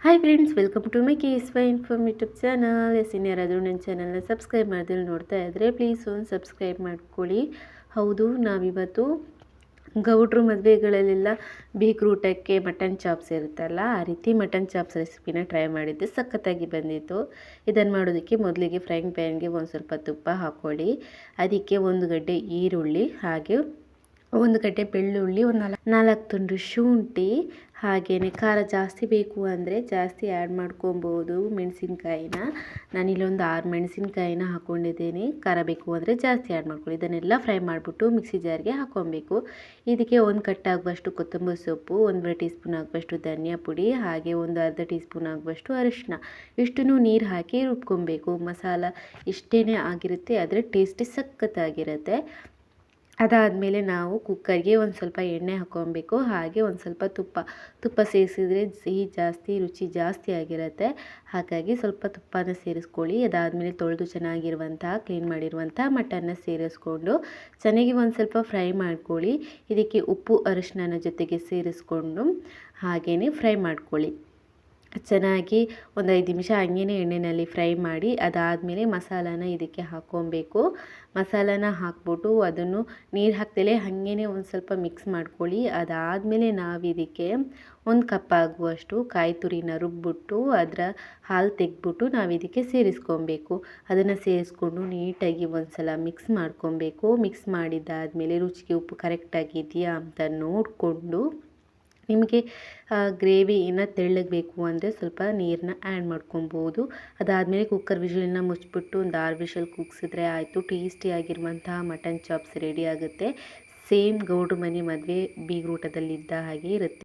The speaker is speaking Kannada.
Hi friends, welcome to my KSY inform YouTube channel. ಇನ್ಯಾರಾದರೂ ನನ್ನ ಚಾನಲ್ನ ಸಬ್ಸ್ಕ್ರೈಬ್ ಮಾಡಿದ್ರೆ ನೋಡ್ತಾ ಇದ್ದರೆ ಪ್ಲೀಸ್ ಒಂದು ಸಬ್ಸ್ಕ್ರೈಬ್ ಮಾಡ್ಕೊಳ್ಳಿ. ಹೌದು, ನಾವಿವತ್ತು ಗೌಡ್ರು ಮದುವೆಗಳಲ್ಲೆಲ್ಲ ಬೀಗ್ರೂಟಕ್ಕೆ ಮಟನ್ ಚಾಪ್ಸ್ ಇರುತ್ತಲ್ಲ, ಆ ರೀತಿ ಮಟನ್ ಚಾಪ್ಸ್ ರೆಸಿಪಿನ ಟ್ರೈ ಮಾಡಿದ್ದೆ. ಸಖತ್ತಾಗಿ ಬಂದಿತ್ತು. ಇದನ್ನು ಮಾಡೋದಕ್ಕೆ ಮೊದಲಿಗೆ ಫ್ರೈಂಗ್ ಪ್ಯಾನ್ಗೆ ಒಂದು ಸ್ವಲ್ಪ ತುಪ್ಪ ಹಾಕ್ಕೊಳ್ಳಿ. ಅದಕ್ಕೆ ಒಂದು ಗಡ್ಡೆ ಈರುಳ್ಳಿ, ಹಾಗೆ ಒಂದು ಗಡ್ಡೆ ಬೆಳ್ಳುಳ್ಳಿ, ಒಂದು ನಾಲ್ಕು ತುಂಡು ಶುಂಠಿ, ಹಾಗೆಯೇ ಖಾರ ಜಾಸ್ತಿ ಬೇಕು ಅಂದರೆ ಜಾಸ್ತಿ ಆ್ಯಡ್ ಮಾಡ್ಕೊಬೋದು ಮೆಣಸಿನ್ಕಾಯಿನ. ನಾನಿಲ್ಲೊಂದು 6 ಮೆಣಸಿನ್ಕಾಯಿನ ಹಾಕ್ಕೊಂಡಿದ್ದೀನಿ. ಖಾರ ಬೇಕು ಅಂದರೆ ಜಾಸ್ತಿ ಆ್ಯಡ್ ಮಾಡ್ಕೊಳ್ಳಿ. ಇದನ್ನೆಲ್ಲ ಫ್ರೈ ಮಾಡಿಬಿಟ್ಟು ಮಿಕ್ಸಿ ಜಾರ್ಗೆ ಹಾಕ್ಕೊಬೇಕು. ಇದಕ್ಕೆ ಒಂದು ಕಟ್ಟಾಗುವಷ್ಟು ಕೊತ್ತಂಬರಿ ಸೊಪ್ಪು, 1 ಟೀ ಸ್ಪೂನ್ ಆಗುವಷ್ಟು ಧನಿಯಾ ಪುಡಿ, ಹಾಗೆ ಒಂದು ಅರ್ಧ ಟೀ ಸ್ಪೂನ್ ಆಗುವಷ್ಟು ಅರಿಶಿನ, ಇಷ್ಟನ್ನು ನೀರು ಹಾಕಿ ರುಬ್ಕೊಬೇಕು. ಮಸಾಲ ಇಷ್ಟೇ ಆಗಿರುತ್ತೆ, ಆದರೆ ಟೇಸ್ಟಿ ಸಖತ್ತಾಗಿರುತ್ತೆ. ಅದಾದಮೇಲೆ ನಾವು ಕುಕ್ಕರ್ಗೆ ಒಂದು ಸ್ವಲ್ಪ ಎಣ್ಣೆ ಹಾಕ್ಕೊಬೇಕು, ಹಾಗೆ ಒಂದು ಸ್ವಲ್ಪ ತುಪ್ಪ ಸೇರಿಸಿದ್ರೆ ಸಿಹಿ ಜಾಸ್ತಿ, ರುಚಿ ಜಾಸ್ತಿ ಆಗಿರುತ್ತೆ. ಹಾಗಾಗಿ ಸ್ವಲ್ಪ ತುಪ್ಪನ ಸೇರಿಸ್ಕೊಳ್ಳಿ. ಅದಾದಮೇಲೆ ತೊಳೆದು ಚೆನ್ನಾಗಿರುವಂತಹ ಕ್ಲೀನ್ ಮಾಡಿರುವಂತಹ ಮಟನ್ನ ಸೇರಿಸ್ಕೊಂಡು ಚೆನ್ನಾಗಿ ಒಂದು ಸ್ವಲ್ಪ ಫ್ರೈ ಮಾಡ್ಕೊಳ್ಳಿ. ಇದಕ್ಕೆ ಉಪ್ಪು ಅರಿಶಿನ ಜೊತೆಗೆ ಸೇರಿಸ್ಕೊಂಡು ಹಾಗೆಯೇ ಫ್ರೈ ಮಾಡ್ಕೊಳ್ಳಿ. ಚೆನ್ನಾಗಿ ಒಂದು 5 ನಿಮಿಷ ಹಂಗೇ ಎಣ್ಣೆಯಲ್ಲಿ ಫ್ರೈ ಮಾಡಿ ಅದಾದಮೇಲೆ ಮಸಾಲಾನ ಇದಕ್ಕೆ ಹಾಕ್ಕೊಬೇಕು. ಮಸಾಲಾನ ಹಾಕ್ಬಿಟ್ಟು ಅದನ್ನು ನೀರು ಹಾಕ್ದಲೇ ಹಾಗೇ ಒಂದು ಸ್ವಲ್ಪ ಮಿಕ್ಸ್ ಮಾಡ್ಕೊಳ್ಳಿ. ಅದಾದಮೇಲೆ ನಾವು ಇದಕ್ಕೆ 1 ಕಪ್ ಆಗುವಷ್ಟು ಕಾಯಿ ತುರಿನ ರುಬ್ಬಿಟ್ಟು ಅದರ ಹಾಲು ತೆಗೆದ್ಬಿಟ್ಟು ನಾವು ಇದಕ್ಕೆ ಸೇರಿಸ್ಕೊಬೇಕು. ಅದನ್ನು ಸೇರಿಸ್ಕೊಂಡು ನೀಟಾಗಿ ಒಂದು ಸಲ ಮಿಕ್ಸ್ ಮಾಡ್ಕೊಬೇಕು. ಮಿಕ್ಸ್ ಮಾಡಿದ್ದಾದಮೇಲೆ ರುಚಿಗೆ ಉಪ್ಪು ಕರೆಕ್ಟಾಗಿದೆಯಾ ಅಂತ ನೋಡಿಕೊಂಡು ನಿಮಗೆ ಗ್ರೇವಿ ಇನ್ನೂ ತೆಳ್ಳಗೆ ಬೇಕು ಅಂದರೆ ಸ್ವಲ್ಪ ನೀರನ್ನ ಆ್ಯಡ್ ಮಾಡ್ಕೊಬೋದು. ಅದಾದಮೇಲೆ ಕುಕ್ಕರ್ ವಿಷಲನ್ನ ಮುಚ್ಚಿಬಿಟ್ಟು ಒಂದು 6 ವಿಷಲ್ ಕೂಗಿಸಿದ್ರೆ ಆಯಿತು. ಟೇಸ್ಟಿಯಾಗಿರುವಂತಹ ಮಟನ್ ಚಾಪ್ಸ್ ರೆಡಿ ಆಗುತ್ತೆ. ಸೇಮ್ ಗೌಡ್ರ ಮನೆ ಮದುವೆ ಬೀಗ್ರೂಟದಲ್ಲಿದ್ದ ಹಾಗೆ ಇರುತ್ತೆ.